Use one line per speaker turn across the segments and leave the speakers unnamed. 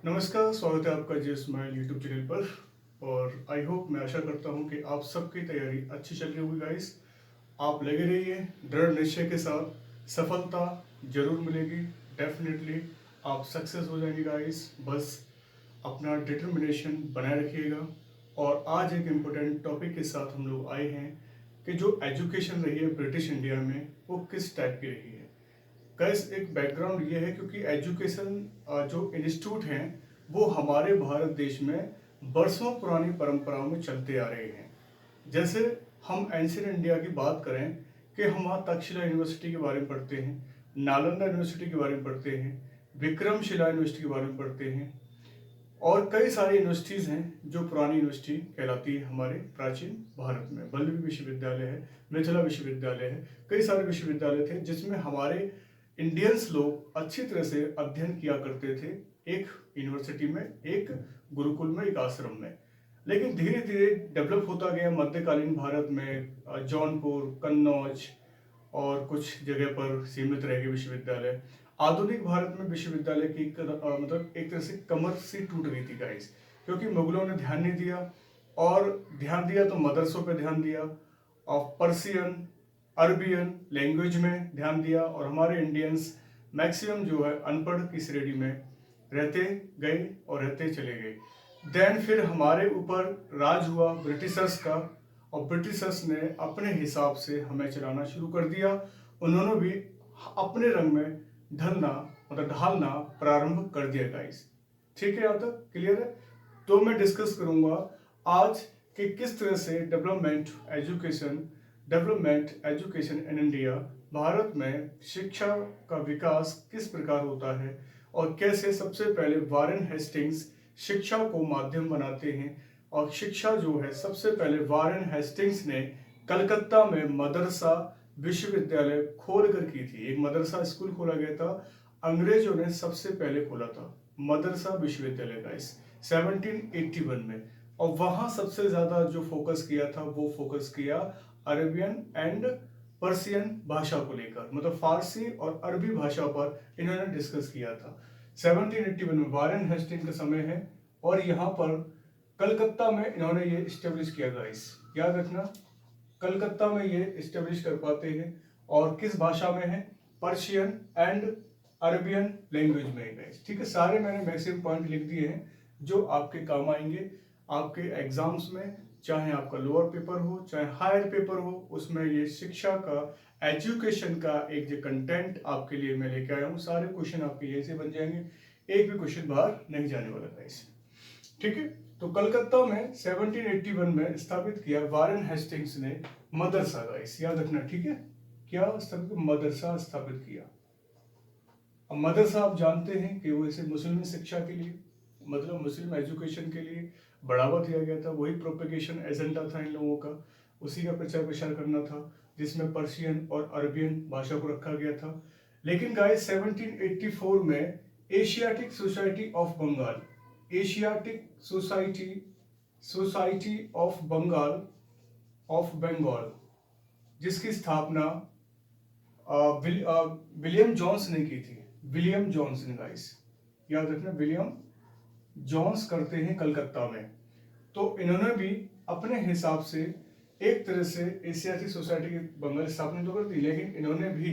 नमस्कार, स्वागत है आपका जी स्माइल यूट्यूब चैनल पर। और आई होप, मैं आशा करता हूँ कि आप सबकी तैयारी अच्छी चल रही होगी गाइस। आप लगे रहिए दृढ़ निश्चय के साथ, सफलता जरूर मिलेगी। डेफिनेटली आप सक्सेस हो जाएंगे गाइस। बस अपना डिटर्मिनेशन बनाए रखिएगा। और आज एक इम्पोर्टेंट टॉपिक के साथ हम लोग आए हैं कि जो एजुकेशन रही है ब्रिटिश इंडिया में, वो किस टाइप की रही है। गाइस, एक बैकग्राउंड ये है क्योंकि एजुकेशन जो इंस्टीट्यूट हैं वो हमारे भारत देश में बरसों पुरानी परंपराओं में चलते आ रहे हैं। जैसे हम एंशियंट इंडिया की बात करें कि हम वहाँ तक्षशिला यूनिवर्सिटी के बारे में पढ़ते हैं, नालंदा यूनिवर्सिटी के बारे में पढ़ते हैं, विक्रमशिला यूनिवर्सिटी के बारे में पढ़ते हैं, और कई सारी यूनिवर्सिटीज़ हैं जो पुरानी यूनिवर्सिटी कहलाती है हमारे प्राचीन भारत में। वल्लभी विश्वविद्यालय है, मिथिला विश्वविद्यालय है, कई सारे विश्वविद्यालय थे जिसमें हमारे इंडियंस लोग अच्छी तरह से अध्ययन किया करते थे, एक यूनिवर्सिटी में, एक गुरुकुल में, एक आश्रम में। लेकिन धीरे धीरे डेवलप होता गया मध्यकालीन भारत में। जौनपुर, कन्नौज और कुछ जगह पर सीमित रह गए विश्वविद्यालय। आधुनिक भारत में विश्वविद्यालय की मतलब एक तरह से कमर सी टूट गई थी गाइस, क्योंकि मुगलों ने ध्यान नहीं दिया। और ध्यान दिया तो मदरसों पे ध्यान दिया, और पर्सियन, अरबियन लैंग्वेज में ध्यान दिया, और हमारे इंडियंस मैक्सिमम जो है अनपढ़ की श्रेणी में रहते गए और रहते चले गए। देन फिर हमारे ऊपर राज हुआ ब्रिटिशर्स का, और ब्रिटिशर्स ने अपने हिसाब से हमें चलाना शुरू कर दिया। उन्होंने भी अपने रंग में ढलना मतलब ढालना प्रारंभ कर दिया गाइस। ठीक है, यहाँ तक क्लियर है? तो मैं डिस्कस करूंगा आज कि किस तरह से development education in India, Bharat में शिक्षा का विकास किस प्रकार होता है, और कैसे सबसे पहले वारेन हेस्टिंग्स शिक्षा को माध्यम बनाते हैं। और शिक्षा जो है सबसे पहले वारेन हेस्टिंग्स ने कलकत्ता में मदरसा विश्वविद्यालय खोल कर की थी। एक मदरसा स्कूल खोला गया था, अंग्रेजों ने सबसे पहले खोला था मदरसा विश्वविद्यालय का इस 1781 में। और वहां सबसे ज्यादा जो फोकस किया था वो फोकस किया अरेबियन एंड पर्सियन भाषा को लेकर, मतलब फारसी और अरबी भाषा पर इन्होंने डिस्कस किया था। 1781 में वारेन हेस्टिंग का समय है, और यहाँ पर कलकत्ता में इन्होंने ये इस्टेब्लिश किया गाइस, याद रखना। कलकत्ता में ये इस्टेब्लिश कर पाते हैं, और किस भाषा में है? पर्शियन एंड अरबियन लैंग्वेज में है गाइस। ठीक है, सारे मैंने मैक्सिमम पॉइंट लिख दिए हैं जो आपके काम आएंगे आपके एग्जाम्स में, चाहे आपका लोअर पेपर हो चाहे हायर पेपर हो, उसमें ये शिक्षा का, एजुकेशन का एक जो कंटेंट आपके लिए मैं लेके आया हूँ, सारे क्वेश्चन आपके यहीं से बन जाएंगे, एक भी क्वेश्चन बाहर नहीं जाने वाला गाइस। ठीक है, तो कलकत्ता में 1781 में स्थापित किया वारेन हेस्टिंग्स ने मदरसा गाइस, याद रखना। ठीक है, क्या स्थापित? मदरसा स्थापित किया। अब मदरसा आप जानते हैं कि वो इसे मुस्लिम शिक्षा के लिए, मतलब मुस्लिम एजुकेशन के लिए बढ़ावा दिया गया था। वही प्रोपेगेशन एजेंडा था इन लोगों का, उसी का प्रचार प्रसार करना था, जिसमें पर्शियन और अरबियन भाषा को रखा गया था। लेकिन गाइस 1784 में Asiatic Society of Bengal, Asiatic Society of Bengal, जिसकी स्थापना विलियम जॉन्स ने की थी। विलियम जॉन्स ने गाइस, याद रखना, विलियम जॉन्स करते हैं कलकत्ता में। तो इन्होंने भी अपने हिसाब से एक तरह से एशियाटिक सोसाइटी की बंगाल स्थापना तो कर दी, लेकिन इन्होंने भी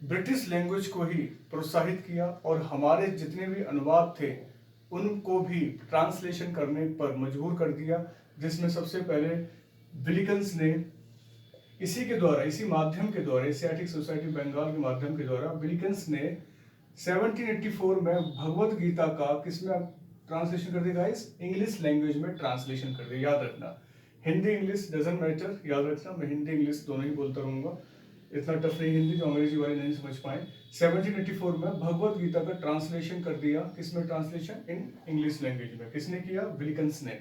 ब्रिटिश लैंग्वेज को ही प्रोत्साहित किया, और हमारे जितने भी अनुवाद थे उनको भी ट्रांसलेशन करने पर मजबूर कर दिया, जिसमें सबसे पहले विलिकन्स ने इसी के द्वारा, इसी माध्यम के द्वारा, एशियाटिक सोसाइटी बंगाल के माध्यम के द्वारा विलिकन्स ने 1784 में भगवत गीता का किसमें ट्रांसलेशन कर दिया गाइस? इंग्लिश लैंग्वेज में ट्रांसलेशन कर दिया। याद रखना, हिंदी इंग्लिश डजंट मैटर, याद रखना, मैं हिंदी इंग्लिश दोनों ही बोलता रहूंगा, इतना टफ नहीं हिंदी जो अंग्रेजी वाले नहीं समझ पाए। 1784 में भगवत गीता का ट्रांसलेशन कर दिया, किसमें ट्रांसलेशन? इन इंग्लिश लैंग्वेज में। किसने किया? विलिकन्स ने।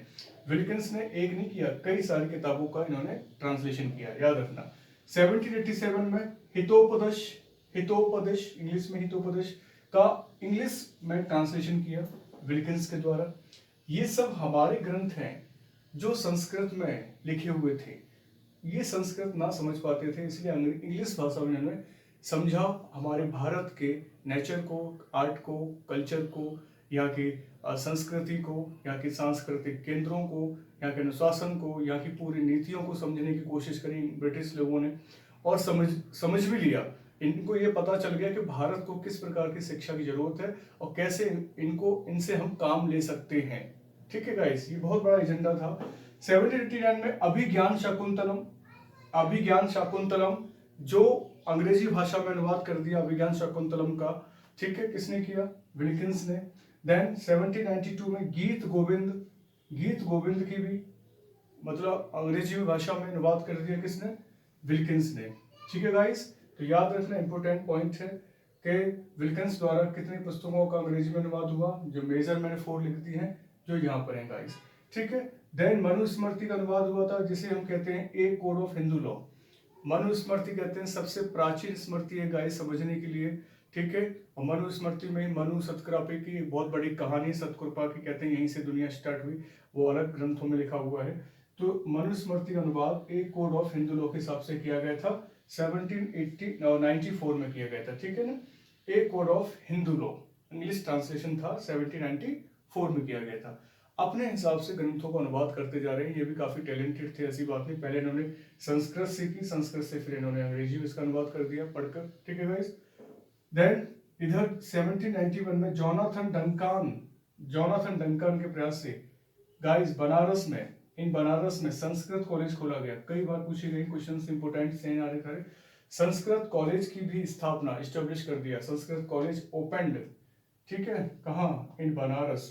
विलिकन्स ने एक नहीं किया, कई सारी किताबों का इन्होंने ट्रांसलेशन किया, याद रखना। 1787 में हितोपदेश इंग्लिश में हितोपदेश का इंग्लिश में ट्रांसलेशन किया विलिकन्स के द्वारा। ये सब हमारे ग्रंथ हैं जो संस्कृत में लिखे हुए थे। ये संस्कृत ना समझ पाते थे, इसलिए इंग्लिश भाषा में इन्होंने समझा, हमारे भारत के नेचर को, आर्ट को, कल्चर को यहाँ की संस्कृति को, यहाँ की सांस्कृतिक केंद्रों को, यहाँ के अनुशासन को, यहाँ की पूरी नीतियों को समझने की कोशिश करी ब्रिटिश लोगों ने, और समझ भी लिया। इनको ये पता चल गया कि भारत को किस प्रकार की शिक्षा की जरूरत है और कैसे इनसे हम काम ले सकते हैं। ठीक है गाइस, ये बहुत बड़ा एजेंडा था। 1789 में अभिज्ञान शाकुंतलम जो अंग्रेजी भाषा में अनुवाद कर दिया अभिज्ञान शाकुंतलम का, ठीक है, किसने किया? विल्किंस ने। देन 1792 में गीत गोविंद की भी मतलब अंग्रेजी भाषा में अनुवाद कर दिया किसने? विल्किंस ने। ठीक है गाइस, तो याद रखना इंपॉर्टेंट पॉइंट है कि विल्किंस द्वारा कितनी पुस्तकों का अंग्रेजी में अनुवाद हुआ, जो मेजर मैंने 4 लिख दी हैं जो यहाँ पर हैं गाइस। ठीक है, देन मनुस्मृति का अनुवाद हुआ था जिसे हम कहते हैं a code of Hindu law. Manusmriti कहते हैं सबसे प्राचीन स्मृति है गाइस समझने के लिए। ठीक है, और मनुस्मृति में मनु सतकृपा की बहुत बड़ी कहानी, सतकृपा की कहते हैं, यहीं से दुनिया स्टार्ट हुई, वो अलग ग्रंथों में लिखा हुआ है। तो मनुस्मृति का अनुवाद ए कोड ऑफ हिंदू लॉ के हिसाब से किया गया था 1794 में किया गया था। ठीक है ना, a code of Hindu law English translation था, 1794 में किया गया था। अपने हिसाब से ग्रंथों को अनुवाद करते जा रहे हैं, ये भी काफी टैलेंटेड थे, ऐसी बात नहीं। पहले इन्होंने संस्कृत सीखी, संस्कृत से फिर इन्होंने अंग्रेजी में इसका अनुवाद कर दिया पढ़कर। ठीक है गाइस, देन इधर 1791 में जोनाथन डंकन के प्रयास से गाइस बनारस में संस्कृत कॉलेज खोला गया। कई बार पूछे गए क्वेश्चन इंपोर्टेंट से आ रहे थे। संस्कृत कॉलेज की भी स्थापना इस्टेब्लिश कर दिया, संस्कृत कॉलेज ओपनड। ठीक है, कहाँ? इन बनारस।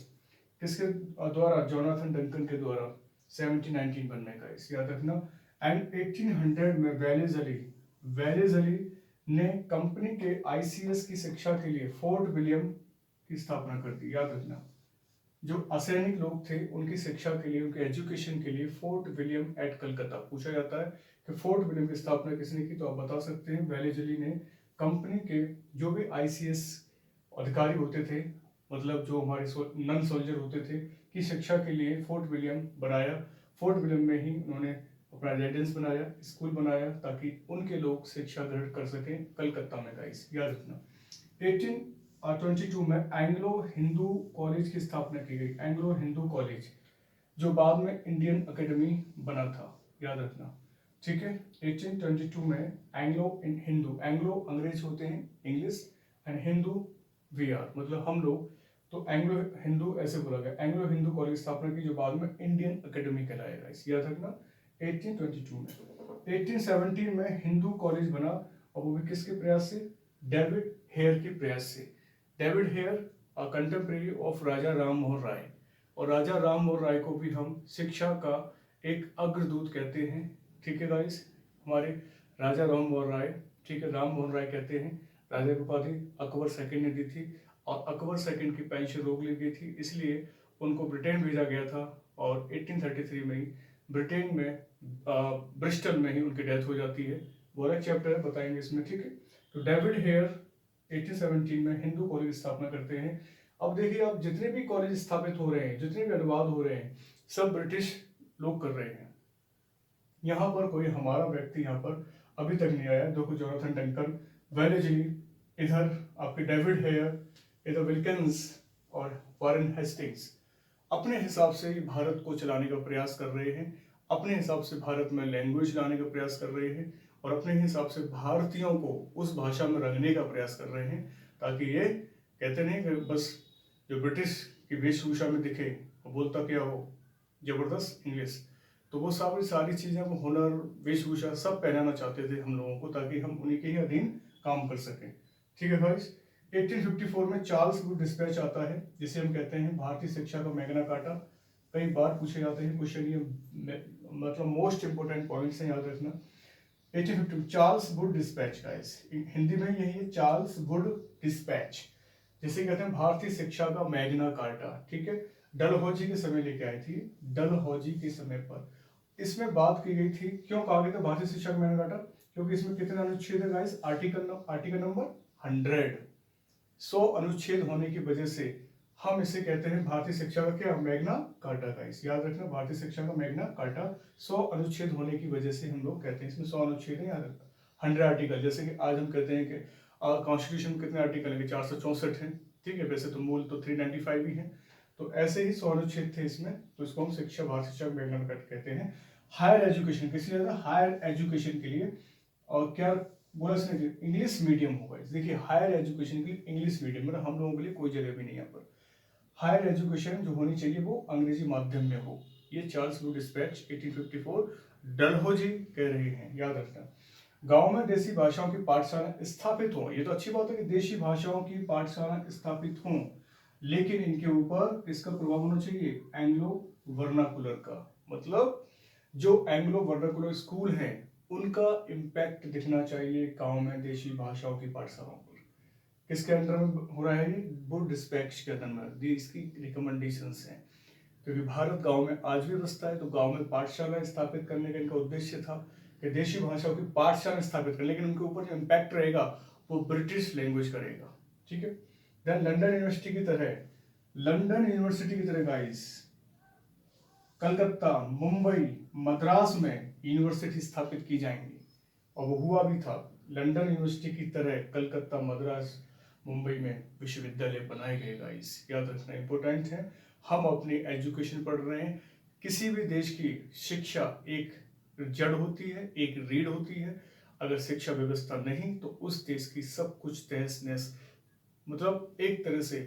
किसके द्वारा? जोनाथन डंकन के द्वारा 1791 में गाइस, याद रखना। एंड 1800 में वेलेज अली ने कंपनी के आईसीएस की शिक्षा के लिए फोर्ट विलियम की स्थापना कर दी। याद रखना, जो असैनिक लोग थे उनकी शिक्षा के लिए, उनके एजुकेशन के लिए फोर्ट विलियम एट कलकत्ता। पूछा जाता है कि फोर्ट विलियम की स्थापना किसने की, तो आप बता सकते हैं वेलेज अली ने। कंपनी के जो भी आईसीएस अधिकारी होते थे, मतलब जो हमारे नन सोल्जर होते थे, की शिक्षा के लिए फोर्ट विलियम बनाया। फोर्ट विलियम में ही उन्होंने अपना रेजिडेंस बनाया, स्कूल बनाया, ताकि उनके लोग शिक्षा ग्रहण कर सकें कलकत्ता में गाइस, याद रखना। 1822 में एंग्लो हिंदू कॉलेज की स्थापना की गई, एंग्लो हिंदू कॉलेज, जो बाद में इंडियन एकेडमी बना था, याद रखना। ठीक है, 1822 में एंग्लो अंग्रेज होते हैं, English, and Hindu we are मतलब हम लोग, तो एंग्लो हिंदू ऐसे बोला गया। एंग्लो हिंदू कॉलेज स्थापना की, जो बाद में इंडियन एकेडमी कहलाएगा, इस याद रखना। 1822 में 1817 में हिंदू कॉलेज बना, और वो भी किसके प्रयास से? डेविड हेयर के प्रयास से। डेविड हेयर कंटेम्प्रेरी ऑफ राजा राम मोहन राय, और राजा राम मोहन राय को भी हम शिक्षा का एक अग्रदूत कहते हैं। ठीक है गाइस, हमारे राजा राम मोहन राय, ठीक है, राम मोहन राय कहते हैं। राजा की उपाधि अकबर सेकंड ने दी थी, और अकबर सेकंड की पेंशन रोक ली गई थी, इसलिए उनको ब्रिटेन भेजा गया था, और 1833 में ही ब्रिटेन में ब्रिस्टल में ही उनकी डेथ हो जाती है। वो अलग चैप्टर है, बताएंगे इसमें। ठीक है, तो डेविड हेयर 1817 में हिंदू कॉलेज स्थापना करते हैं। अब देखिए, आप जितने भी कॉलेज स्थापित हो रहे हैं, जितने भी अनुवाद हो रहे हैं, सब ब्रिटिश लोग कर रहे हैं। यहाँ पर कोई हमारा व्यक्ति यहाँ पर अभी तक नहीं आया। देखो, जोनाथन डंकन, वेलेज अली, इधर आपके डेविड हेयर, इधर विल्किंस और वारेन हेस्टिंग्स अपने हिसाब से भारत को चलाने का प्रयास कर रहे हैं, अपने हिसाब से भारत में लैंग्वेज लाने का प्रयास कर रहे हैं, और अपने हिसाब से भारतीयों को उस भाषा में रंगने का प्रयास कर रहे हैं, ताकि ये कहते नहीं कि बस जो ब्रिटिश की वेशभूषा में दिखे, वो बोलता क्या हो, जबरदस्त इंग्लिश, तो वो सारी चीज़ें, वो हुनर, वेशभूषा सब पहनाना चाहते थे हम लोगों को, ताकि हम उन्हीं के ही अधीन काम कर सकें। ठीक है भाई, 1854 में चार्ल्स वुड डिस्पैच आता है, जिसे हम कहते हैं भारतीय शिक्षा का मैग्ना कार्टा। कई बार पूछे जाते हैं क्वेश्चन, ये मतलब मोस्ट इंपोर्टेंट पॉइंट्स हैं, याद रखना। 1850 Charles Wood dispatch guys, Hindi में यही है, चार्ल्स वुड डिस्पैच, जिसे कहते हैं भारतीय शिक्षा का मैग्ना कार्टा। ठीक है, डलहौजी के समय लेके आई थी, डलहौजी के समय पर इसमें बात की गई थी। क्यों कहा गया था भारतीय शिक्षा का मैग्ना कार्टा? क्योंकि इसमें कितने अनुच्छेद है गाइस? आर्टिकल नंबर 100 अनुच्छेद होने की वजह से हम इसे कहते हैं भारतीय शिक्षा का क्या? मैग्ना कार्टा गाइस, याद रखना, भारतीय शिक्षा का मैग्ना कार्टा। 100 अनुच्छेद होने की वजह से हम लोग कहते हैं, इसमें 100 अनुच्छेद है, याद रखना। 100 आर्टिकल, जैसे कि आज हम कहते हैं कि कॉन्स्टिट्यूशन में कितने आर्टिकल है? 464 है। ठीक है, वैसे तो मूल तो 395 ही है। तो ऐसे ही 100 अनुच्छेद थे इसमें, तो इसको हम शिक्षा भारत शिक्षा मैग्ना कार्टा कहते हैं। हायर एजुकेशन किस लिए, हायर एजुकेशन के लिए, और क्या बोला इसने, इंग्लिश मीडियम होगा। देखिए हायर एजुकेशन के लिए इंग्लिश मीडियम, मतलब हम लोगों के लिए कोई जगह भी नहीं यहाँ पर। हायर एजुकेशन जो होनी चाहिए वो अंग्रेजी माध्यम में हो। ये चार्ल्स वुड डिस्पैच 1854 डलहौजी कह रहे हैं, याद रखना। गांव में देसी भाषाओं की पाठशाला स्थापित हो, ये तो अच्छी बात है कि देशी भाषाओं की पाठशाला स्थापित हो, लेकिन इनके ऊपर किसका प्रभाव होना चाहिए, एंग्लो वर्नाकुलर का। मतलब जो एंग्लो वर्नाकुलर स्कूल हैं उनका इम्पैक्ट दिखना चाहिए गांव में देशी भाषाओं की पाठशालाओं पर। किसके अंडर में हो रहा है ये, वुड डिस्पैच के अंदर में, इसकी रिकमेंडेशंस हैं। क्योंकि भारत गांव में आज भी बसता है, तो गांव में पाठशाला स्थापित करने का इनका उद्देश्य था कि देशी भाषाओं की पाठशाला स्थापित कर, लेकिन उनके ऊपर जो इम्पैक्ट रहेगा वो ब्रिटिश लैंग्वेज का रहेगा। ठीक है। देन लंदन यूनिवर्सिटी की तरह, लंदन यूनिवर्सिटी की तरह गाइस कलकत्ता, मुंबई, मद्रास में यूनिवर्सिटी स्थापित की जाएंगी, और वो हुआ भी था। लंदन यूनिवर्सिटी की तरह कलकत्ता, मद्रास, मुंबई में विश्वविद्यालय बनाए गए गाइस, याद रखना इंपॉर्टेंट है। हम अपनी एजुकेशन पढ़ रहे हैं। किसी भी देश की शिक्षा एक जड़ होती है, एक रीढ़ होती है। अगर शिक्षा व्यवस्था नहीं तो उस देश की सब कुछ तहस नहस, मतलब एक तरह से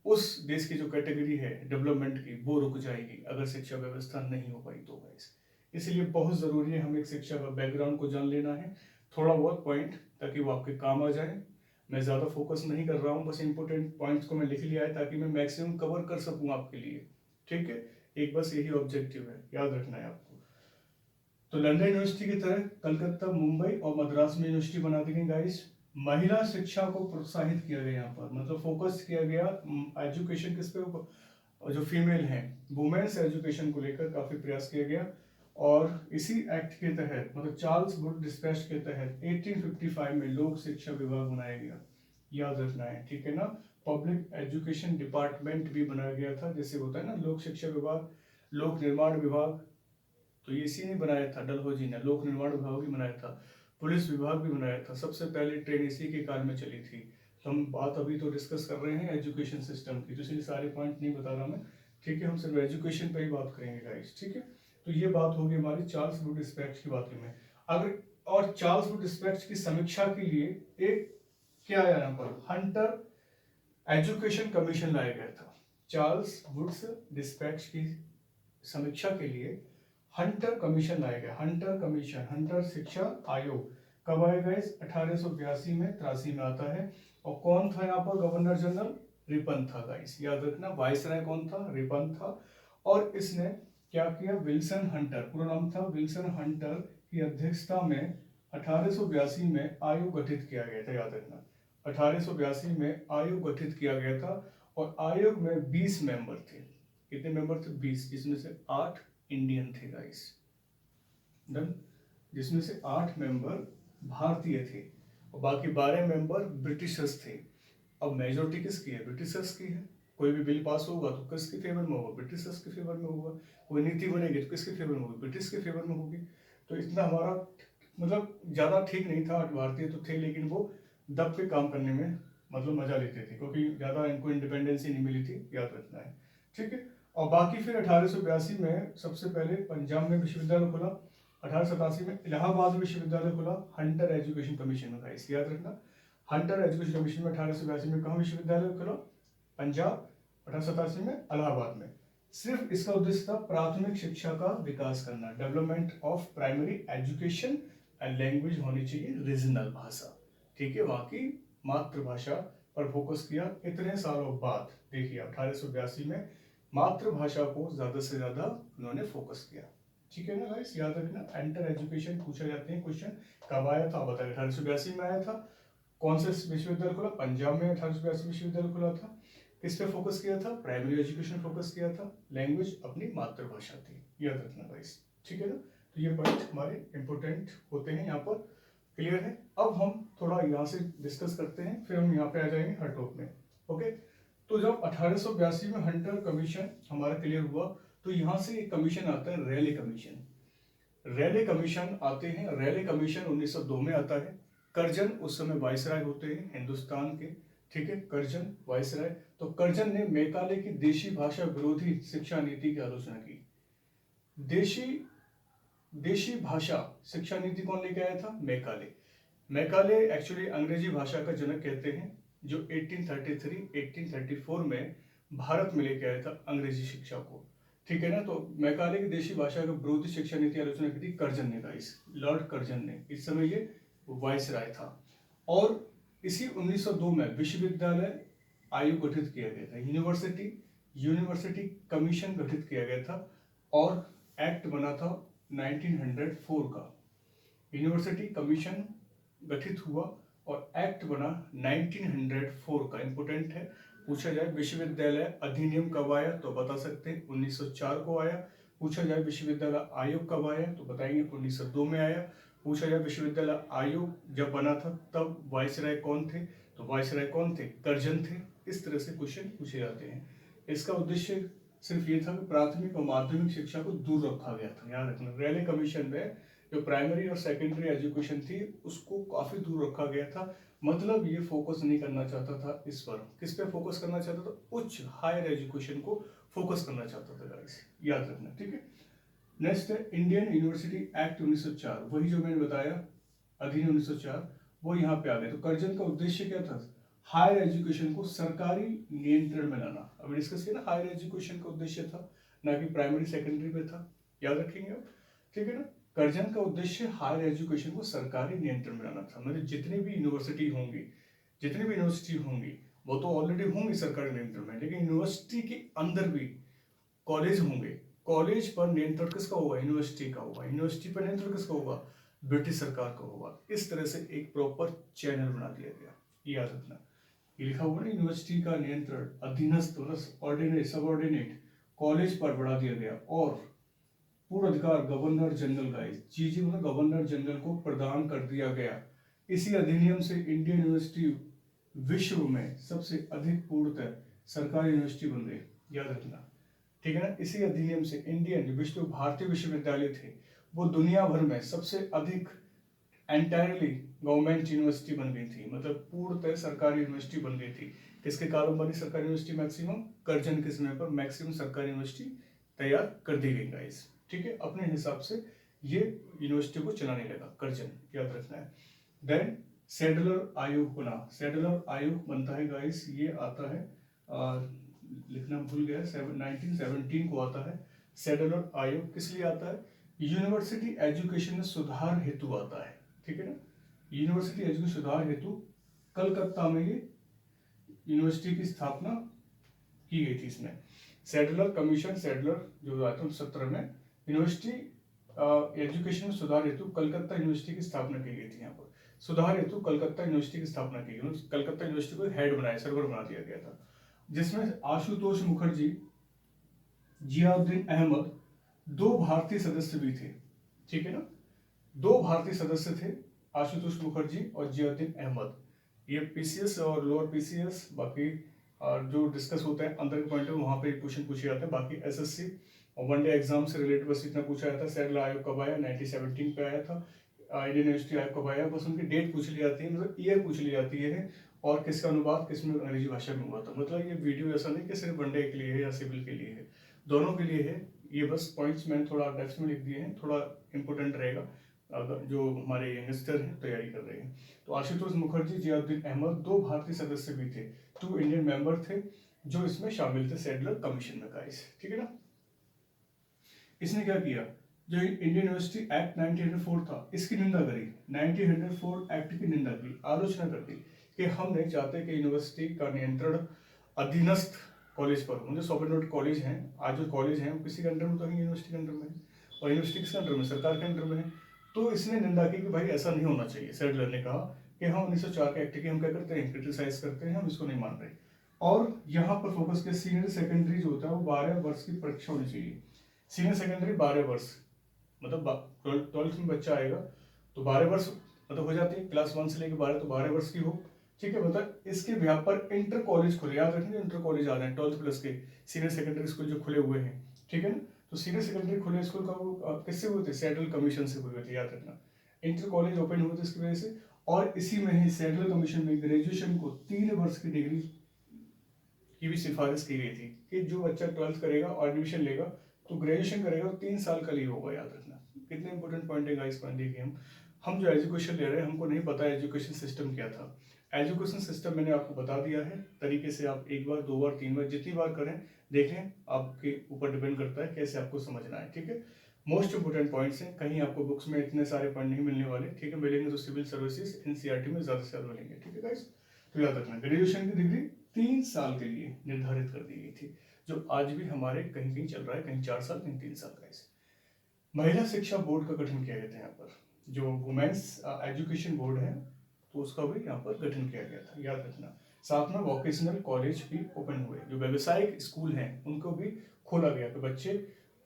उस देश की जो कैटेगरी है डेवलपमेंट की वो रुक जाएगी, अगर शिक्षा व्यवस्था नहीं हो पाई तो गाइस। इसलिए बहुत ज़रूरी है हमें एक शिक्षा का बैकग्राउंड को जान लेना है, थोड़ा बहुत पॉइंट, ताकि वो आपके काम आ जाए। मैं ज़्यादा फोकस नहीं कर रहा हूँ, बस इंपॉर्टेंट पॉइंट्स को मैं लिख लिया है ताकि मैं मैक्सिमम कवर कर सकूँ आपके लिए। ठीक है, एक बस यही ऑब्जेक्टिव है, याद रखना है आपको। तो लंदन यूनिवर्सिटी की तरह कलकत्ता, मुंबई और मद्रास में यूनिवर्सिटी बना दी गई गाइस। महिला शिक्षा को प्रोत्साहित किया गया यहाँ पर, मतलब फोकस किया गया एजुकेशन किस पे, जो फीमेल हैं, वुमेन्स एजुकेशन को लेकर काफी प्रयास किया गया। और इसी एक्ट के तहत, मतलब चार्ल्स वुड डिस्पैच के तहत 1855 में लोक शिक्षा विभाग बनाया गया, याद रखना है। ठीक है ना। पब्लिक एजुकेशन डिपार्टमेंट भी बनाया गया था, जैसे होता है ना लोक शिक्षा विभाग, लोक निर्माण विभाग, तो ये इसी ने बनाया था, डलहौजी ने लोक निर्माण विभाग भी बनाया था, पुलिस विभाग भी बनाया था। सबसे पहले ट्रेन इसी के काल में चली थी। तो हम बात अभी तो डिस्कस कर रहे हैं एजुकेशन सिस्टम की, तो इसलिए सारे पॉइंट नहीं बता रहा मैं। ठीक है, हम सिर्फ एजुकेशन पे ही बात करेंगे गाइस। ठीक है, तो ये बात होगी हमारी चार्ल्स वुड डिस्पैच की बात में। अगर और चार्ल्स वुड डिस्पैच की समीक्षा के लिए एक क्या आया यहाँ पर, हंटर एजुकेशन कमीशन लाया गया था। चार्ल्स वुड्स डिस्पैच की समीक्षा के लिए हंटर कमीशन लाया गया, हंटर कमीशन, हंटर शिक्षा आयोग। कब आएगा इस 1882 में, 83 में आता है। और कौन था यहाँ पर गवर्नर जनरल, रिपन था गाइस, याद रखना। वाइसराय कौन था, रिपन था। और इसने क्या किया, विल्सन हंटर, पूरा नाम था विल्सन हंटर की अध्यक्षता में 1882 में आयोग गठित किया गया था, याद रखना। 1882 में आयोग गठित किया गया था, और आयोग में 20 मेंबर थे। कितने मेंबर थे, 20, जिसमें से 8 इंडियन थे गाइस, डन, जिसमें से 8 मेंबर भारतीय थे और बाकी 12 मेंबर ब्रिटिशर्स थे। अब मेजोरिटी किसकी है, ब्रिटिशर्स की है। कोई भी बिल पास होगा तो किसके फेवर में होगा, ब्रिटिशर्स के फेवर में होगा। कोई नीति बनेगी तो किसके फेवर में होगी, ब्रिटिश के फेवर में होगी। तो इतना हमारा मतलब ज़्यादा ठीक नहीं था, भारतीय तो थे लेकिन वो दब के काम करने में मतलब मजा लेते थे, क्योंकि ज़्यादा इनको इंडिपेंडेंसी नहीं मिली थी, याद रखना है। ठीक है, और बाकी फिर 1882 में सबसे पहले पंजाब में विश्वविद्यालय खुला, 1887 में इलाहाबाद विश्वविद्यालय खुला, हंटर एजुकेशन कमीशन का, इसे याद रखना। हंटर एजुकेशन कमीशन में 1882 में कहाँ विश्वविद्यालय खुला, पंजाब, 1887 में इलाहाबाद में। सिर्फ इसका उद्देश्य था प्राथमिक शिक्षा का विकास करना, development of primary education and language होनी चाहिए रीजनल भाषा। ठीक है, वहाँ की मातृभाषा पर फोकस किया। इतने सालों बाद देखिए 1882 में मातृभाषा को ज्यादा से ज्यादा उन्होंने फोकस किया। ठीक है ना गाइस, याद रखना। एंटर एजुकेशन पूछा जाते हैं क्वेश्चन, कब आया था बताइए, 1882 में आया था। कौन से विश्वविद्यालय खुला, पंजाब में 1882 विश्वविद्यालय खुला था। किस पे फोकस किया था, प्राइमरी एजुकेशन फोकस किया था, लैंग्वेज अपनी मातृभाषा थी, याद रखना गाइस। ठीक है ना, तो ये पॉइंट हमारे इंपोर्टेंट होते हैं यहाँ पर, क्लियर है। अब हम थोड़ा यहाँ से डिस्कस करते हैं, फिर हम यहाँ पे आ जाएंगे हर टॉप में। ओके, तो जब 1882 में हंटर कमीशन हमारा क्लियर हुआ, तो यहाँ से एक कमीशन आता है, रैले कमीशन। रैले कमीशन आते हैं, रैले कमीशन 1902 में आता है। कर्जन उस समय वाइसराय होते हैं हिंदुस्तान के, ठीक है, कर्जन वायसराय। तो कर्जन ने मैकाले की देशी भाषा विरोधी शिक्षा नीति की आलोचना की। देशी देशी भाषा शिक्षा नीति कौन लेके आया था? मैकाले। मैकाले एक्चुअली अंग्रेजी भाषा का जनक कहते हैं, जो 1833-1834 में भारत में लेके आया था अंग्रेजी शिक्षा को। ठीक है ना। तो मैकाले की देशी भाषा का विरोधी शिक्षा नीति आलोचना की थी कर्जन ने, गाइस, लॉर्ड कर्जन ने। इस समय ये वायसराय था। और इसी 1902 में विश्वविद्यालय आयोग गठित किया गया था, यूनिवर्सिटी कमीशन गठित किया गया था, और एक्ट बना था 1904 का। यूनिवर्सिटी कमीशन गठित हुआ और एक्ट बना 1904 का। इंपोर्टेंट है, पूछा जाए विश्वविद्यालय अधिनियम कब आया तो बता सकते हैं 1904 को आया। पूछा जाए विश्वविद्यालय आयोग कब आया तो बताएंगे 1902 में आया। पूछा जाए विश्वविद्यालय आयोग जब बना था तब वायसराय कौन थे तो वायसराय कौन थे? कर्जन थे। इस तरह से क्वेश्चन पूछे जाते हैं। इसका उद्देश्य सिर्फ ये था कि प्राथमिक और माध्यमिक शिक्षा को दूर रखा गया था। याद रखना, रेले कमीशन में जो प्राइमरी और सेकेंडरी एजुकेशन थी उसको काफी दूर रखा गया था। मतलब ये फोकस नहीं करना चाहता था इस पर। किस पे फोकस करना चाहता था? उच्च हायर एजुकेशन को फोकस करना चाहता था गाइस, याद रखना। ठीक है, नेक्स्ट है इंडियन यूनिवर्सिटी एक्ट 1904। वही जो मैंने बताया अधिनियम 1904, वो यहाँ पे आ गया। तो कर्जन का उद्देश्य क्या था? हायर एजुकेशन को सरकारी नियंत्रण में लाना। अभी डिस्कस किया ना, हायर एजुकेशन का उद्देश्य था, ना कि प्राइमरी सेकेंडरी में था। याद रखेंगे आप, ठीक है ना। कर्जन का उद्देश्य हायर एजुकेशन को सरकारी नियंत्रण में लाना था। मतलब जितनी भी यूनिवर्सिटी होंगी वो तो ऑलरेडी होंगी सरकारी नियंत्रण में, लेकिन यूनिवर्सिटी के अंदर भी कॉलेज होंगे। कॉलेज पर नियंत्रण किसका होगा? यूनिवर्सिटी का होगा। यूनिवर्सिटी पर नियंत्रण किसका होगा? ब्रिटिश सरकार का होगा। इस तरह से एक प्रॉपर चैनल बना दिया गया, याद रखना। ये लिखा हुआ ना, यूनिवर्सिटी का नियंत्रण अधीनस्थ ऑर्डिनेट सबऑर्डिनेट कॉलेज पर बढ़ा दिया गया, और पूर्ण अधिकार गवर्नर जनरल का जी मतलब गवर्नर जनरल को प्रदान कर दिया गया। इसी अधिनियम से इंडियन यूनिवर्सिटी विश्व में सबसे अधिक पूर्णतः सरकारी यूनिवर्सिटी बन गई, याद रखना। ठीक है ना। इसी अधिनियम से इंडियन विश्व भारतीय विश्वविद्यालय थे वो दुनिया भर में सबसे अधिक एंटायरली गवर्नमेंट यूनिवर्सिटी बन गई थी। मतलब पूर्णतः सरकारी यूनिवर्सिटी बन गई थी। किसके कारण बनी सरकारी यूनिवर्सिटी? मैक्सिमम कर्जन के समय पर मैक्सिमम सरकारी यूनिवर्सिटी तैयार कर दी गई गाइस। ठीक है, अपने हिसाब से ये यूनिवर्सिटी को चलाने लगा कर्जन, याद रखना है। देन सैडलर आयोग बना। सैडलर आयोग बनता है गाइस, ये आता है लिखना भूल गया, 1917 को आता है। सैडलर आयोग किस लिए आता है? यूनिवर्सिटी एजुकेशन में सुधार हेतु आता है। ठीक है ना, यूनिवर्सिटी एजुकेशन सुधार हेतु कलकत्ता में ये यूनिवर्सिटी की स्थापना की गई थी। इसमें सैडलर कमीशन, सैडलर जो 17 में यूनिवर्सिटी एजुकेशन में सुधार हेतु कलकत्ता यूनिवर्सिटी की स्थापना की गई थी। यहाँ पर सुधार हेतु कलकत्ता यूनिवर्सिटी की स्थापना की गई। कलकत्ता यूनिवर्सिटी को हेड बनाया, सर्वर बना दिया गया था, जिसमें आशुतोष मुखर्जी, जियाउद्दीन अहमद, दो भारतीय सदस्य भी थे। ठीक है ना, दो भारतीय सदस्य थे, आशुतोष मुखर्जी और जियाउद्दीन अहमद। ये पीसीएस और लोअर पीसीएस बाकी जो डिस्कस होता है अंदर के पॉइंट में वहां पे क्वेश्चन पूछे जाते हैं। बाकी एसएससी और वनडे एग्जाम से रिलेटेड बस इतना पूछा जाता है। सैडलर आयोग कब आया? 1917 पे आया था। इंडियन यूनिवर्सिटी आयोग कब आया? बस उनकी डेट पूछ ली जाती है, मतलब ईयर पूछ ली जाती है, और किसका अनुवाद किसमें अंग्रेजी भाषा में हुआ था। मतलब ये वीडियो ऐसा नहीं कि सिर्फ वनडे के लिए है या सिविल के लिए है, दोनों के लिए है। ये बस पॉइंट्स मैंने थोड़ा डेप्थ में लिख दिए हैं, थोड़ा इंपॉर्टेंट रहेगा अगर जो हमारे यंगस्टर हैं तैयारी कर रहे हैं। तो आशुतोष मुखर्जी, जियाउद्दीन अहमद, दो भारतीय सदस्य भी थे, 2 इंडियन मेंबर थे जो इसमें शामिल थे सैडलर कमीशन में गाइस। ठीक है ना। इसने क्या किया? जो इंडियन यूनिवर्सिटी एक्ट 1904 था इसकी निंदा करी। 1904 एक्ट की निंदा की, आलोचना कर दी कि हम नहीं चाहते कि यूनिवर्सिटी का नियंत्रण अधीनस्थ कॉलेज पर। मुझे सॉवरेन कॉलेज हैं, आज जो कॉलेज हैं वो किसी के अंडर में तो नहीं, यूनिवर्सिटी के अंडर में है, और यूनिवर्सिटी किसके अंडर में? सरकार के अंडर में है। तो इसने निंदा की कि भाई ऐसा नहीं होना चाहिए। सैडलर ने कहा कि हम 1904 के एक्ट की हम क्या करते हैं? क्रिटिसाइज करते हैं, हम इसको नहीं मान रहे। और यहाँ पर फोकस किया, सीनियर सेकेंडरी जो होता है वो 12 वर्ष की परीक्षा होनी चाहिए। सीनियर सेकेंडरी 12 वर्ष, मतलब 12th में बच्चा आएगा तो 12 वर्ष मतलब हो जाती है, क्लास 1 से लेकर 12 तो 12 वर्ष की हो। ठीक है, मतलब इसके बिहार पर इंटर कॉलेज खुले, याद रखेंगे इंटर कॉलेज आ रहे हैं 12th प्लस के सीनियर सेकेंडरी स्कूल जो खुले हुए हैं। ठीक है ना, तो सीनियर सेकेंडरी खुले स्कूल का वो किससे हुए थे? सैडलर कमीशन से हुए थे, याद रखना। इंटर कॉलेज ओपन हुए थे इसकी वजह से। और इसी में ही सेंट्रल कमीशन में ग्रेजुएशन को 3 वर्ष की डिग्री की भी सिफारिश की गई थी कि जो बच्चा 12th करेगा और एडमिशन लेगा तो ग्रेजुएशन करेगा तो 3 साल का लिए होगा, याद रखना। कितने इंपॉर्टेंट पॉइंट है गाइस, पॉइंट देखिए हम जो एजुकेशन ले रहे हैं हमको नहीं पता एजुकेशन सिस्टम क्या था। एजुकेशन सिस्टम मैंने आपको बता दिया है तरीके से, आप 1 बार 2 बार 3 बार जितनी बार करें देखें, आपके ऊपर डिपेंड करता है कैसे आपको समझना है, ठीक है। मोस्ट इंपोर्टेंट पॉइंट्स हैं, कहीं आपको बुक्स में इतने सारे पॉइंट नहीं मिलने वाले, ठीक है। मिलेंगे तो सिविल सर्विसेज एनसीईआरटी में ज्यादा से ज्यादा मिलेंगे, ठीक है गाइस। तो याद रखना ग्रेजुएशन की डिग्री 3 साल के लिए निर्धारित कर दी गई थी, जो आज भी हमारे कहीं कहीं चल रहा है, कहीं 4 साल कहीं 3 साल का। इसे महिला शिक्षा बोर्ड का गठन किया गया था, यहाँ पर जो वुमेन्स एजुकेशन बोर्ड है तो उसका भी यहाँ पर गठन किया गया था, याद रखना। साथ में वोकेशनल कॉलेज भी ओपन हुए, जो व्यवसायिक स्कूल हैं उनको भी खोला गया कि बच्चे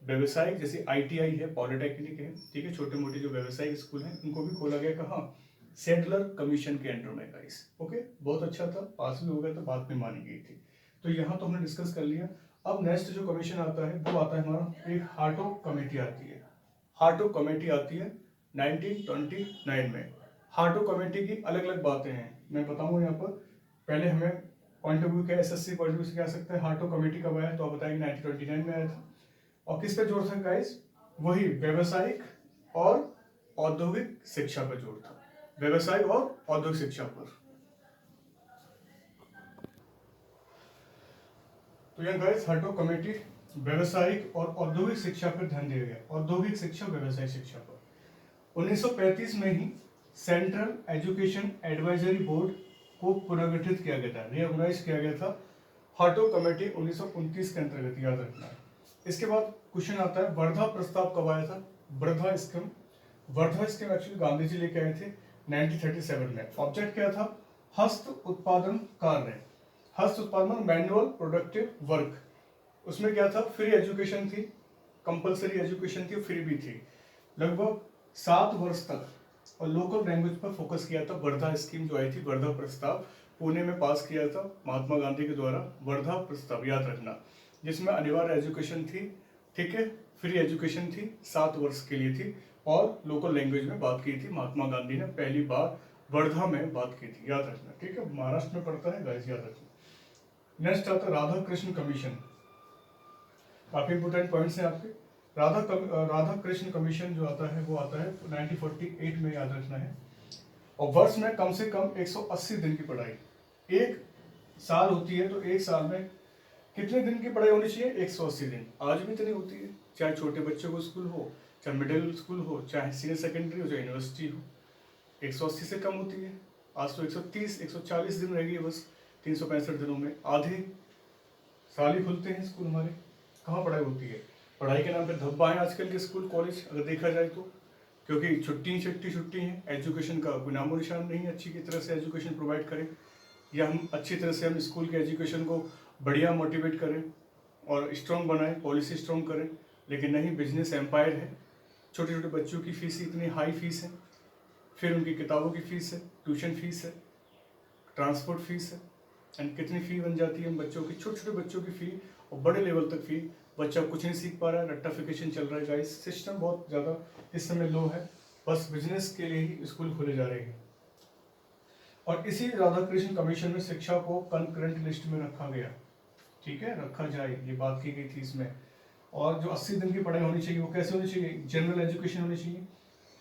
व्यवसायिक जैसे आईटीआई है, पॉलिटेक्निक है, ठीक है, छोटे मोटे जो व्यवसायिक स्कूल हैं उनको भी खोला गया। कहाँ? सेटलर कमीशन के अंडर में गाइस, ओके। बहुत अच्छा था, पास भी हो गया था, बात में मानी गई थी। तो यहाँ तो हमने डिस्कस कर लिया। अब नेक्स्ट जो कमीशन आता है वो आता है हमारा, एक हार्टो कमेटी आती है। हार्टो कमेटी आती है 1929 में। हार्टो कमेटी की अलग अलग बातें हैं, मैं बताऊंगा यहाँ पर। पहले हमें पॉइंट ऑफ व्यू क्या, एसएससी पॉइंट ऑफ व्यू से क्या सकते हैं, हार्टो कमेटी कब आया, तो आप बताएंगे 1929 में आया था। और किस पे जोर था गाइस? वही व्यवसायिक और औद्योगिक शिक्षा पर जोर था, व्यवसायिक और औद्योगिक शिक्षा पर। तो यह गाइस हार्टो कमेटी व्यवसायिक और औद्योगिक शिक्षा पर ध्यान दिया गया, औद्योगिक शिक्षा व्यवसायिक शिक्षा पर। 1935 में ही सेंट्रल एजुकेशन एडवाइजरी बोर्ड को पुनर्गठित किया गया था, रिऑर्गेनाइज किया गया था। हार्टो कमेटी 1929 के अंतर्गत, याद रखना है। इसके बाद क्वेश्चन आता है वर्धा प्रस्ताव कब आया था? Wardha scheme, Wardha scheme actually Gandhi ji लेके आए थे 1937 में। ऑब्जेक्ट क्या था? हस्त उत्पादन कार्य, हस्त उत्पादन मैनुअल प्रोडक्टिव वर्क। उसमें क्या था? फ्री एजुकेशन थी, कंपलसरी एजुकेशन थी, फ्री भी थी, लगभग 7 वर्ष तक, और लोकल लैंग्वेज पर फोकस किया था। वर्धा स्कीम जो आई थी, वर्धा प्रस्ताव, पुणे में पास किया था महात्मा गांधी के द्वारा, वर्धा प्रस्ताव, याद रखना, जिसमें अनिवार्य एजुकेशन थी, ठीक है, फ्री एजुकेशन थी, 7 वर्ष के लिए थी, और लोकल लैंग्वेज में बात की थी। महात्मा गांधी ने पहली बार वर्धा में बात की थी, याद रखना, ठीक है। महाराष्ट्र में पड़ता है गाइस, याद रखना। नेक्स्ट आता है राधा कृष्ण कमीशन, काफी इंपोर्टेंट पॉइंट्स हैं आपके। राधा कृष्ण कमीशन जो आता है वो आता है 1948 में, याद रखना है। और वर्ष में कम से कम 180 दिन की पढ़ाई, एक साल होती है तो एक साल में कितने दिन की पढ़ाई होनी चाहिए? 180 दिन। आज भी इतनी होती है, चाहे छोटे बच्चों को स्कूल हो, चाहे मिडिल स्कूल हो, चाहे सीनियर सेकेंडरी हो, चाहे यूनिवर्सिटी हो, 180 से कम होती है। आज तो 130 140 दिन रह गई बस, 365 दिनों में आधे साल ही खुलते हैं स्कूल हमारे। कहाँ पढ़ाई होती है? पढ़ाई के नाम पे धब्बा है आजकल के स्कूल कॉलेज, अगर देखा जाए तो, क्योंकि छुट्टी है, एजुकेशन का कोई नामो निशान नहीं है, अच्छी की तरह से एजुकेशन प्रोवाइड करें, या हम अच्छी तरह से हम स्कूल के एजुकेशन को बढ़िया मोटिवेट करें और स्ट्रॉन्ग बनाएं, पॉलिसी स्ट्रॉन्ग करें। लेकिन नहीं, बिजनेस एम्पायर है, छोटे छोटे बच्चों की फीस इतनी हाई फीस है, फिर उनकी किताबों की फीस है, ट्यूशन फीस है, ट्रांसपोर्ट फीस है, एंड कितनी फी बन जाती है बच्चों की, छोटे छोटे बच्चों की फी, और बड़े लेवल तक फी। बच्चा कुछ नहीं सीख पा रहा है, रट्टाफिकेशन चल रहा है गाइस, सिस्टम बहुत ज़्यादा इस समय लो है, बस बिजनेस के लिए ही स्कूल खोले जा रहे हैं। और इसी राधा कृष्ण कमीशन में शिक्षा को कंकरेंट लिस्ट में रखा गया, ठीक है, रखा जाए, ये बात की गई थी इसमें। और जो 80 दिन की पढ़ाई होनी चाहिए वो कैसे होनी चाहिए? जनरल एजुकेशन होनी चाहिए,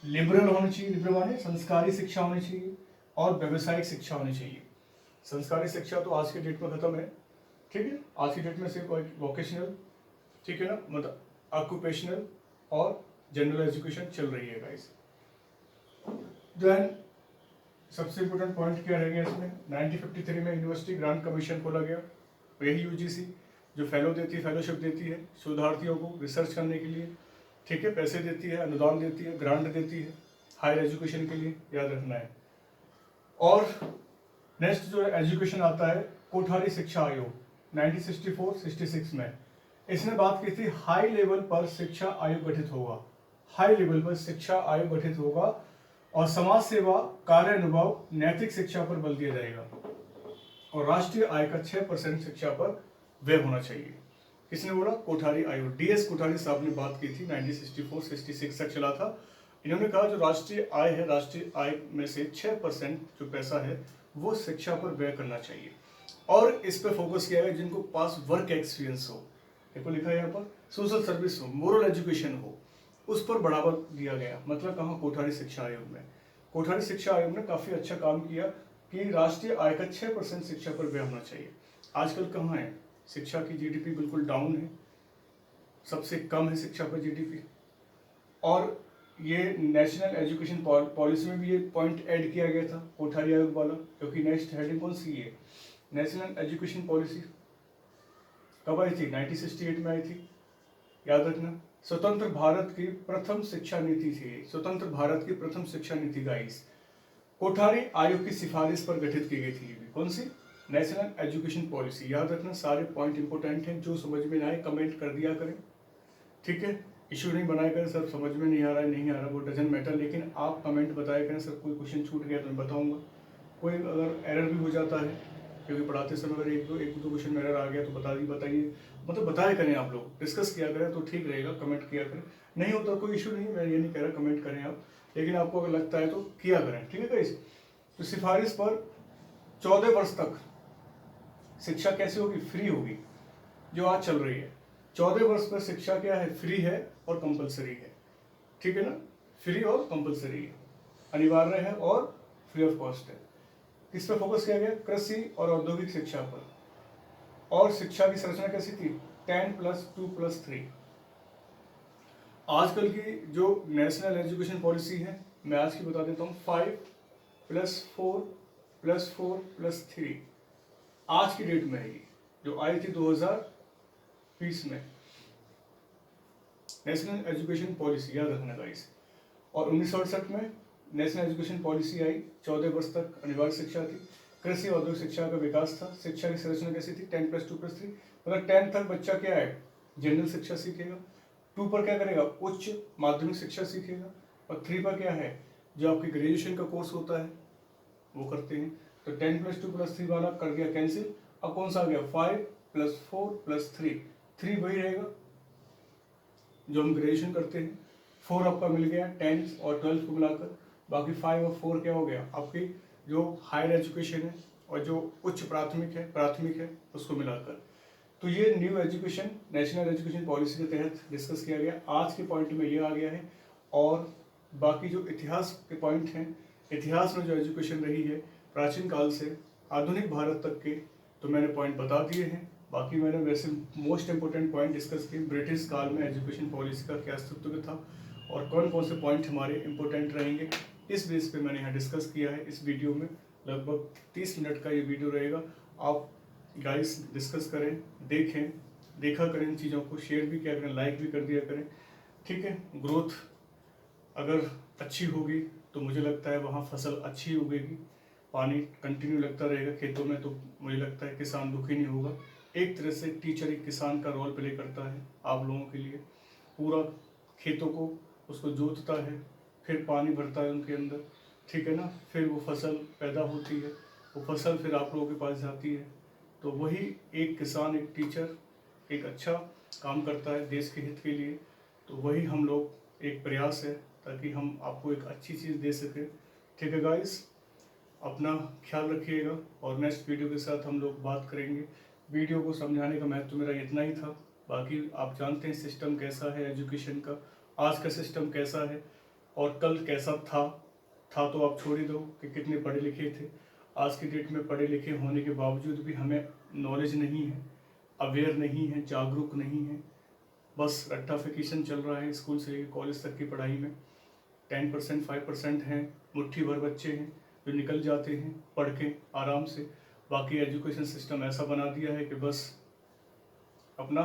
लिबरल होनी चाहिए, लिबरल माने संस्कारी शिक्षा होनी चाहिए, और व्यावसायिक शिक्षा होनी चाहिए। संस्कारी शिक्षा तो आज के डेट में खत्म है, ठीक है, आज की डेट में सिर्फ वोकेशनल, ठीक है ना, मतलब ऑक्यूपेशनल और जनरल एजुकेशन चल रही है गाइस। देन सबसे इम्पोर्टेंट पॉइंट क्या रह गया इसमें? 1953 में यूनिवर्सिटी ग्रांट कमीशन खोला गया, यही यूजीसी जो फेलोशिप देती है शोधार्थियों को रिसर्च करने के लिए, ठीक है, पैसे देती है, अनुदान देती है, ग्रांट देती है हायर एजुकेशन के लिए, याद रखना है। और नेक्स्ट जो एजुकेशन आता है कोठारी शिक्षा आयोग 1964-66 में, इसने बात की थी हाई लेवल पर शिक्षा आयोग गठित होगा, हाई लेवल पर शिक्षा आयोग गठित होगा, और समाज सेवा, कार्य अनुभव, नैतिक शिक्षा पर बल दिया जाएगा, और राष्ट्रीय आय का 6% शिक्षा पर व्यय होना चाहिए। किसने बोला? कोठारी आयोग, डीएस कोठारी साहब ने बात की थी, 1964-66 तक चला था। इन्होंने कहा जो राष्ट्रीय आय है, राष्ट्रीय आय में से 6% जो पैसा है वो शिक्षा पर व्यय करना चाहिए, और इस पर फोकस किया गया जिनको पास वर्क एक्सपीरियंस हो, देखो लिखा है यहाँ पर, सोशल सर्विस हो, मोरल एजुकेशन हो, उस पर बढ़ावा दिया गया। मतलब कहाँ, कोठारी शिक्षा आयोग में। कोठारी शिक्षा आयोग ने काफ़ी अच्छा काम किया कि राष्ट्रीय आय का 6% शिक्षा पर व्यय होना चाहिए। आजकल कहाँ है, शिक्षा की जीडीपी बिल्कुल डाउन है, सबसे कम है शिक्षा पर जीडीपी। और ये नेशनल एजुकेशन पॉलिसी में भी ये पॉइंट ऐड किया गया था कोठारी आयोग वाला, क्योंकि नेक्स्ट हेडिंग कौन सी है, नेशनल एजुकेशन पॉलिसी कब आई थी, 1968 में आई थी, याद रखना। स्वतंत्र भारत की प्रथम शिक्षा नीति थी, स्वतंत्र भारत की प्रथम शिक्षा नीति गाइस कोठारी आयोग की सिफारिश पर गठित की गई थी। ये भी कौन सी, नेशनल एजुकेशन पॉलिसी। याद रखना, सारे पॉइंट इंपोर्टेंट हैं, जो समझ में ना आए कमेंट कर दिया करें, ठीक है। इशू नहीं बनाया करें सर समझ में नहीं आ रहा है, नहीं आ रहा, वो डजंट मैटर, लेकिन आप कमेंट बताया करें सर कोई क्वेश्चन छूट गया तो मैं बताऊंगा, कोई अगर एरर भी हो जाता है, क्योंकि पढ़ाते समय अगर एक दो क्वेश्चन में एरर आ गया तो बताइए, मतलब बताया करें, आप लोग डिस्कस किया करें तो ठीक रहेगा, कमेंट किया करें, नहीं होता कोई इशू नहीं, मैं ये नहीं कह रहा कमेंट करें आप, लेकिन आपको अगर लगता है तो किया करें, ठीक है गाइस। तो सिफारिश पर 14 वर्ष तक शिक्षा कैसे होगी, फ्री होगी, जो आज चल रही है। 14 वर्ष पर शिक्षा क्या है, फ्री है और कंपलसरी है, ठीक है ना, फ्री और कंपलसरी है, अनिवार्य है और फ्री ऑफ कॉस्ट है। किस पर फोकस किया गया, कृषि और औद्योगिक शिक्षा पर। और शिक्षा की संरचना कैसी थी, 10+2+3। आजकल की जो नेशनल एजुकेशन पॉलिसी है, मैं आज की बता देता हूँ, 5+4+4+3 आज की डेट में है, ये जो आई थी 2020 में, नेशनल एजुकेशन पॉलिसी, याद रखना गाइस। और 1968 में नेशनल एजुकेशन पॉलिसी आई, 14 वर्ष तक अनिवार्य शिक्षा थी, कृषि औद्योगिक शिक्षा का विकास था। शिक्षा की संरचना कैसी थी, 10+2+3, मतलब 10 तक बच्चा क्या है, जनरल शिक्षा सीखेगा, 2 पर क्या करेगा, उच्च माध्यमिक शिक्षा सीखेगा, और 3 पर क्या है, जो आपकी ग्रेजुएशन का कोर्स होता है वो करते हैं। तो 10+2+3 वाला कर दिया कैंसिल, अब कौन सा आ गया, 5+4+3, 3 वही रहेगा जो हम ग्रेजुएशन करते हैं, 4 आपका मिल गया 10th और 12th को मिलाकर, बाकी 5 और 4 क्या हो गया, आपकी जो हायर एजुकेशन है और जो उच्च प्राथमिक है उसको मिलाकर। तो ये new education national education policy के तहत डिस्कस किया गया। आज के पॉइंट में ये आ गया है, और बाकी जो इतिहास के पॉइंट हैं, इतिहास में जो एजुकेशन रही है प्राचीन काल से आधुनिक भारत तक के, तो मैंने पॉइंट बता दिए हैं। बाकी मैंने वैसे मोस्ट इंपोर्टेंट पॉइंट डिस्कस किए, ब्रिटिश काल में एजुकेशन पॉलिसी का क्या अस्तित्व था और कौन कौन से पॉइंट हमारे इंपॉर्टेंट रहेंगे, इस बेस पे मैंने यहाँ डिस्कस किया है। इस वीडियो में लगभग 30 मिनट का ये वीडियो रहेगा। आप गाइस डिस्कस करें, देखा करें इन चीज़ों को, शेयर भी किया करें, लाइक भी कर दिया करें, ठीक है। ग्रोथ अगर अच्छी होगी तो मुझे लगता है वहाँ फसल अच्छी उगेगी, पानी कंटिन्यू लगता रहेगा खेतों में, तो मुझे लगता है किसान दुखी नहीं होगा। एक तरह से टीचर एक किसान का रोल प्ले करता है आप लोगों के लिए, पूरा खेतों को उसको जोतता है, फिर पानी भरता है उनके अंदर, ठीक है ना, फिर वो फसल पैदा होती है, वो फसल फिर आप लोगों के पास जाती है। तो वही एक किसान, एक टीचर एक अच्छा काम करता है देश के हित के लिए। तो वही हम लोग एक प्रयास है ताकि हम आपको एक अच्छी चीज़ दे सकें, ठीक है गाइस। अपना ख्याल रखिएगा, और नेक्स्ट वीडियो के साथ हम लोग बात करेंगे। वीडियो को समझाने का महत्व मेरा इतना ही था, बाकी आप जानते हैं सिस्टम कैसा है एजुकेशन का, आज का सिस्टम कैसा है और कल कैसा था तो आप छोड़ ही दो कि कितने पढ़े लिखे थे। आज की डेट में पढ़े लिखे होने के बावजूद भी हमें नॉलेज नहीं है, अवेयर नहीं है, जागरूक नहीं है, बस रट्टाफिकेशन चल रहा है स्कूल से लेकर कॉलेज तक की पढ़ाई में। 10% 5% हैं, मुट्ठी भर बच्चे हैं जो निकल जाते हैं पढ़ के आराम से। बाकी एजुकेशन सिस्टम ऐसा बना दिया है कि बस अपना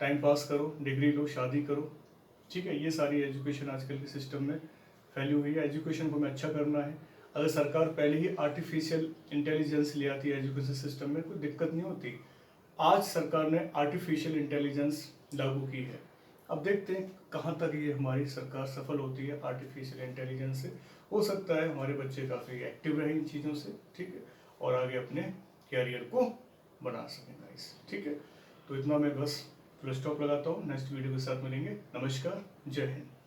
टाइम पास करो, डिग्री लो, शादी करो, ठीक है। ये सारी एजुकेशन आजकल के सिस्टम में फैली हुई है। एजुकेशन को हमें अच्छा करना है। अगर सरकार पहले ही आर्टिफिशियल इंटेलिजेंस ले आती है एजुकेशन सिस्टम में, कोई दिक्कत नहीं होती। आज सरकार ने आर्टिफिशियल इंटेलिजेंस लागू की है, अब देखते हैं कहाँ तक ये हमारी सरकार सफल होती है आर्टिफिशियल इंटेलिजेंस से। हो सकता है हमारे बच्चे काफ़ी एक्टिव रहे इन चीज़ों से, ठीक है, और आगे अपने कैरियर को बना सकें गाइस, ठीक है। तो इतना मैं बस फुल स्टॉप लगाता हूँ, नेक्स्ट वीडियो के साथ मिलेंगे। नमस्कार, जय हिंद।